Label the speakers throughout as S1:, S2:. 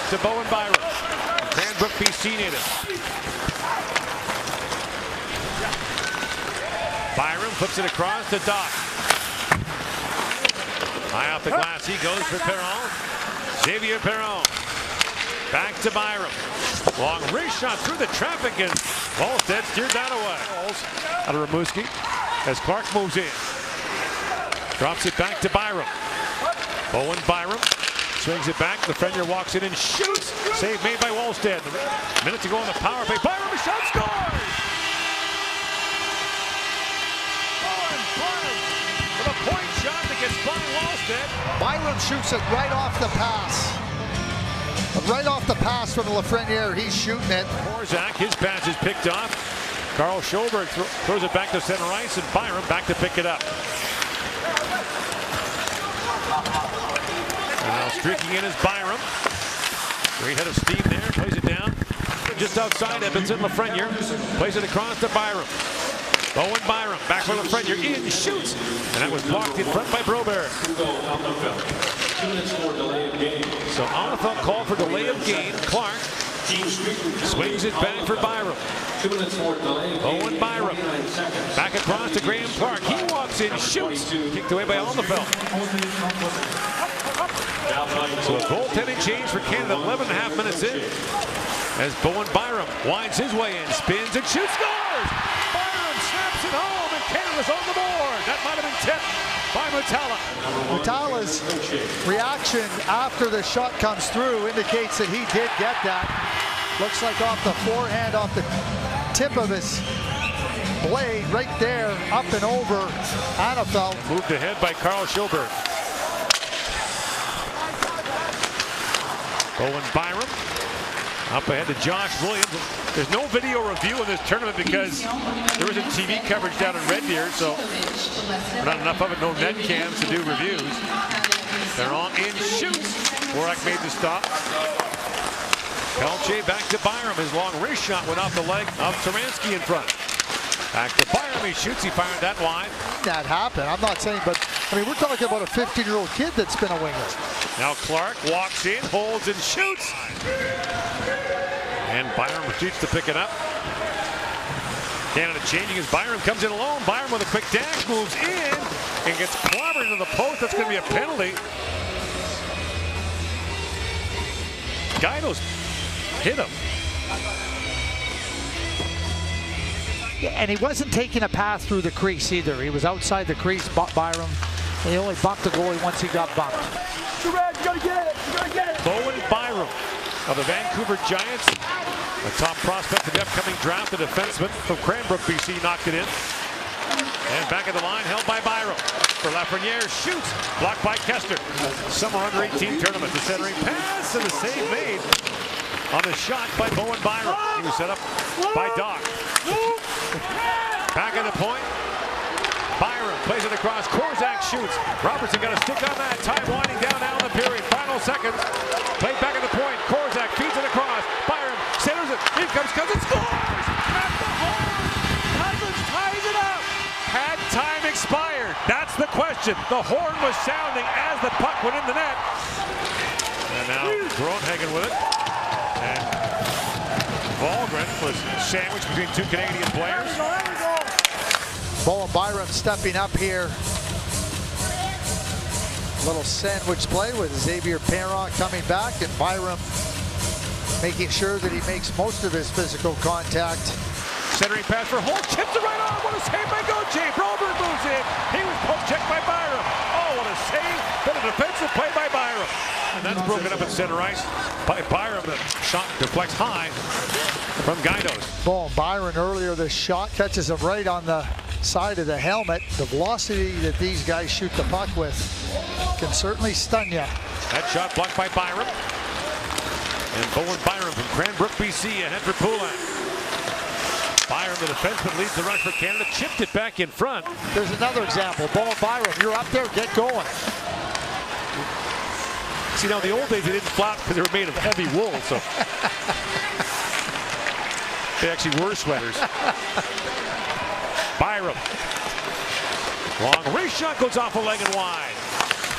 S1: to Bowen Byram, Cranbrook, BC native. Byram flips it across to Doc. High off the glass he goes for Perron. Xavier Perron. Back to Byram. Long wrist shot through the traffic, and Wallstead steered that away. Out of Rimouski as Clark moves in. Drops it back to Byram. Bowen Byram swings it back. Lafreniere walks in and shoots. Save made by Wallstead. A minute to go on the power play. Byram, a shot, scores! Bowen Byram with a point shot that gets by Wallstead.
S2: Byram shoots it right off the pass. Right off the pass from Lafreniere, he's shooting it.
S1: Korzak, his pass is picked off. Carl Schoberg throws it back to center ice, and Byram back to pick it up. And now streaking in is Byram. Great head of steam there, plays it down. Just outside Edmonton, Lafreniere plays it across to Byram. Bowen Byram, back for Lafreniere, in, shoots! And that was blocked in front by Broberg. So Onefeld called for delay of game. Clark swings it back for Byram. Bowen Byram back across to Graham Clark. He walks in, shoots. Kicked away by Onefeld. So a goaltending change for Canada, 11.5 minutes in. As Bowen Byram winds his way in, spins and shoots, scores! Byram snaps it home, and Canada's on the board. That might have been tipped by Mutala.
S2: Mutala's reaction after the shot comes through indicates that he did get that. Looks like off the forehand, off the tip of his blade, right there, up and over Onefeld.
S1: Moved ahead by Carl Schoberg. Bowen Byram up ahead to Josh Williams. There's no video review in this tournament because there isn't TV coverage down in Red Deer, so not enough of it, no net cams to do reviews. They're on in, shoots. Dvorak made the stop. Pelche back to Byram. His long wrist shot went off the leg of Taransky in front. Back to Byram, he shoots, he fired that wide.
S2: That happened, I'm not saying, but I mean, we're talking about a 15-year-old kid that's been a winger.
S1: Now Clark walks in, holds and shoots. And Byram proceeds to pick it up. Canada changing as Byram comes in alone. Byram with a quick dash moves in and gets clobbered into the post. That's going to be a penalty. Guido's hit him.
S2: Yeah, and he wasn't taking a pass through the crease either. He was outside the crease, Byram. And he only bumped the goalie once he got bumped.
S3: You gotta get it. You gotta get it.
S1: Bowen Byram of the Vancouver Giants, a top prospect of the upcoming draft, a defenseman from Cranbrook, BC, knocked it in. And back at the line, held by Byram. For Lafreniere, shoots, blocked by Kester. Summer under 18 tournament, the centering pass and the save made on the shot by Bowen Byram. He was set up by Doc. Back at the point. Byram plays it across. Korzak shoots. Robertson got a stick on that. Time winding down now in the period. Final seconds. Played back at the point. Korzak feeds it across. Byram centers it. In comes Cousins. Scores! At the horn. Cousins ties it up. Had time expired? That's the question. The horn was sounding as the puck went in the net. And now Groenhagen with it. And Wahlgren was sandwiched between two Canadian players.
S2: Bowen Byram stepping up here. Little sandwich play with Xavier Perron coming back, and Byram making sure that he makes most of his physical contact.
S1: Centering pass for Holt, chips it right on. What a save by Gauthier. Broberg moves in. He was poke checked by Byram. Oh, what a save. Then a defensive play by Byram. And that's broken up at center ice by Byram. The shot deflects high from Guidos.
S2: Bowen Byram earlier, this shot catches him right on the side of the helmet. The velocity that these guys shoot the puck with can certainly stun you.
S1: That shot blocked by Byram. And Bowen Byram from Cranbrook, BC, ahead for Poulin. Byram, the defenseman, leads the rush for Canada. Chipped it back in front.
S2: There's another example. Bowen Byram, you're up there, get going.
S1: See, now in the old days they didn't flap because they were made of heavy wool, so they actually were sweaters. Byram. Long wrist shot goes off a leg and wide.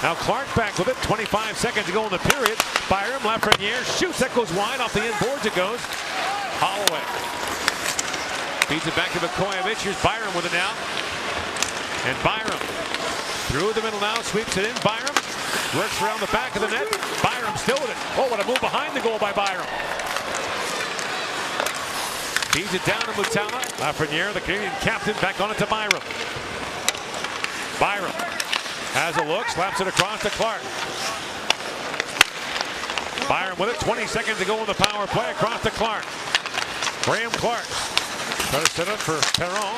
S1: Now Clark back with it. 25 seconds to go in the period. Byram, Lafreniere shoots. That goes wide. Off the end boards it goes. Holloway feeds it back to Vukojevic. Here's Byram with it now. And Byram through the middle now. Sweeps it in. Byram works around the back of the net. Byram still with it. Oh, what a move behind the goal by Byram. Feeds it down to Mutala. Lafreniere, the Canadian captain, back on it to Byram. Byram has a look, slaps it across to Clark. Byram with it, 20 seconds to go in the power play, across to Clark. Graham Clark trying to set up for Perron.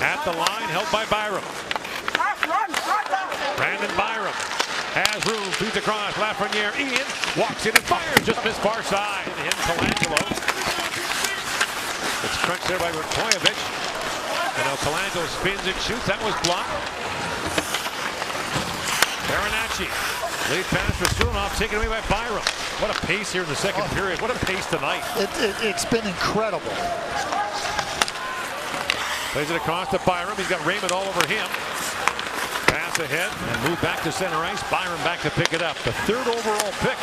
S1: At the line, held by Byram. Brandon Byram has room, feeds across. Lafreniere, Ian walks in and fires, just missed far side. Him, Colangelo. It's crunched there by Vukojevic. And now Colangelo spins and shoots. That was blocked. Baranacci, lead pass for Sulanov, taken away by Byram. What a pace here in the second period. What a pace tonight.
S2: It's been incredible.
S1: Plays it across to Byram. He's got Raymond all over him. Pass ahead and move back to center ice. Byram back to pick it up. The third overall pick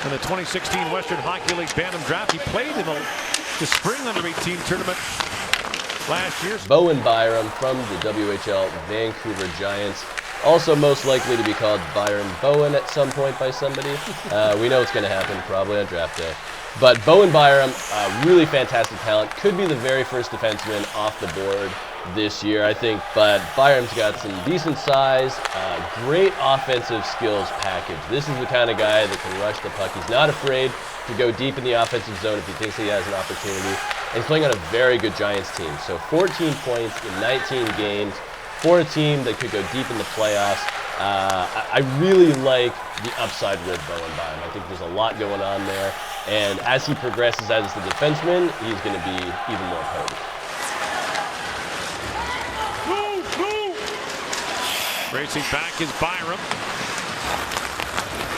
S1: in the 2016 Western Hockey League Bantam Draft. He played in the spring under-18 tournament last year.
S4: Bowen Byram from the WHL Vancouver Giants. Also most likely to be called Byron Bowen at some point by somebody. We know it's going to happen probably on draft day. But Bowen Byram, really fantastic talent. Could be the very first defenseman off the board this year, I think. But Byram's got some decent size, great offensive skills package. This is the kind of guy that can rush the puck. He's not afraid to go deep in the offensive zone if he thinks he has an opportunity. And he's playing on a very good Giants team. So 14 points in 19 games. For a team that could go deep in the playoffs. I really like the upside with Bowen Byram. I think there's a lot going on there. And as he progresses as the defenseman, he's going to be even more potent.
S1: Racing back is Byram.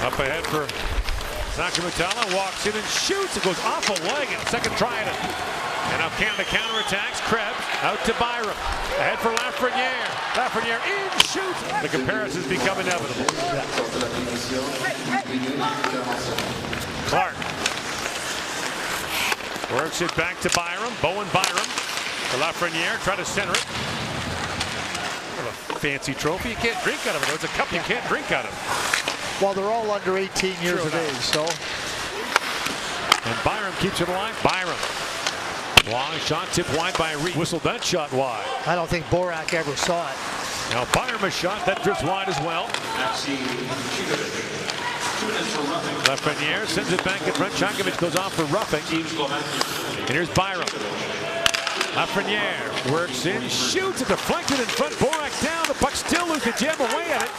S1: Up ahead for Sakamutala. Walks in and shoots. It goes off a leg and second try at it. And now Canada counterattacks. Krebs out to Byram. Ahead for Lafreniere. Lafreniere in, shoots. The comparisons become inevitable. Clark works it back to Byram. Bowen Byram to Lafreniere. Try to center it. What a fancy trophy. You can't drink out of it. It's a cup you can't drink out of.
S2: Well, they're all under 18 years of age, so.
S1: And Byram keeps it alive. Byram. Long shot tipped wide by Reed. Whistled that shot wide.
S2: I don't think Borak ever saw it.
S1: Now Byram a shot that drifts wide as well. Lafreniere sends it back in front. Chakovic goes off for roughing. And here's Byram. Lafreniere works in, shoots it, deflected in front. Borak down. The puck still loose. The jam away at it.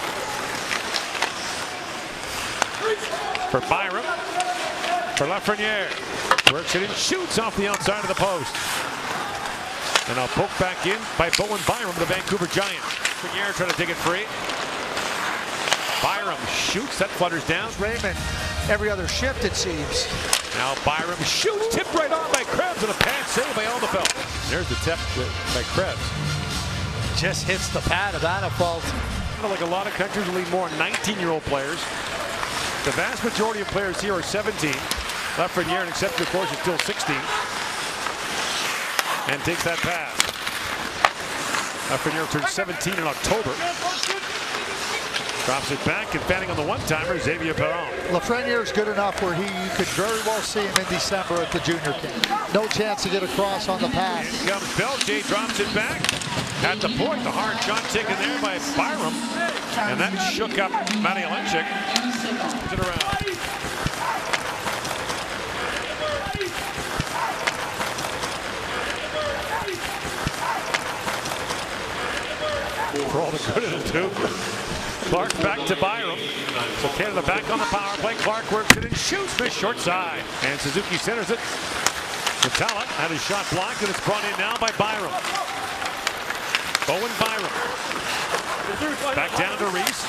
S1: For Byram. For Lafreniere. Works it in, shoots off the outside of the post. And now poke back in by Bowen Byram, the Vancouver Giants. Lafreniere trying to take it free. Byram shoots, that flutters down.
S2: Raymond, every other shift it seems.
S1: Now Byram shoots, tipped right on by Krebs, and a pad save by Alberta. There's the tip by Krebs.
S2: Just hits the pad of Anafalt.
S1: Like a lot of countries will lead more 19-year-old players. The vast majority of players here are 17. Lafreniere, except of course, is still 16. And takes that pass. Lafreniere turned 17 in October. Drops it back and fanning on the one-timer, Xavier Perron.
S2: Lafreniere is good enough where you could very well see him in December at the junior camp. No chance to get across on the pass.
S1: Here comes Belche, drops it back. At the point, the hard shot taken there by Byram. And that shook up Matty Olenchik. Puts it around. For all the good it'll do. Clark back to Byram. So Canada back on the power play. Clark works it and shoots, miss short side. And Suzuki centers it. Mutala had his shot blocked, and it's brought in now by Byram. Bowen Byram. Back down to Reese.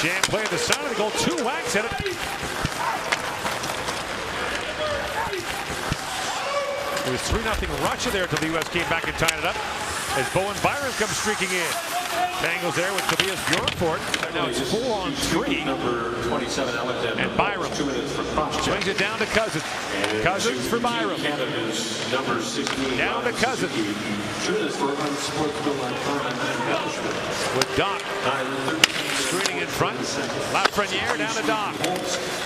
S1: Jam play at the side of the goal. Two whacks at it. It was 3-0 Russia there until the U.S. came back and tied it up. As Bowen Byram comes streaking in. Angles there with Tobias Bjornfort. Now it's 4-on-3.
S5: Number 27, Alexander.
S1: And Byram
S5: 2 minutes for cross-check.
S1: swings it down to Cousins. Cousins for Byram.
S5: Canada's number 16.
S1: Down to Cousins.
S5: 2 minutes for unsportsmanlike embellishment.
S1: With Doc screening in front. Lafreniere down to Doc.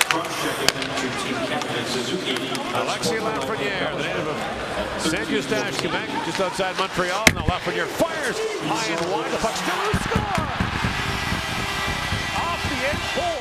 S5: Cross-checking to Team Canada Suzuki.
S1: Alexis Lafreniere, the native of Saint-Eustache, Quebec, just outside Montreal. Now Lafreniere fires high and wide. The puck still in the score. Off the end pole.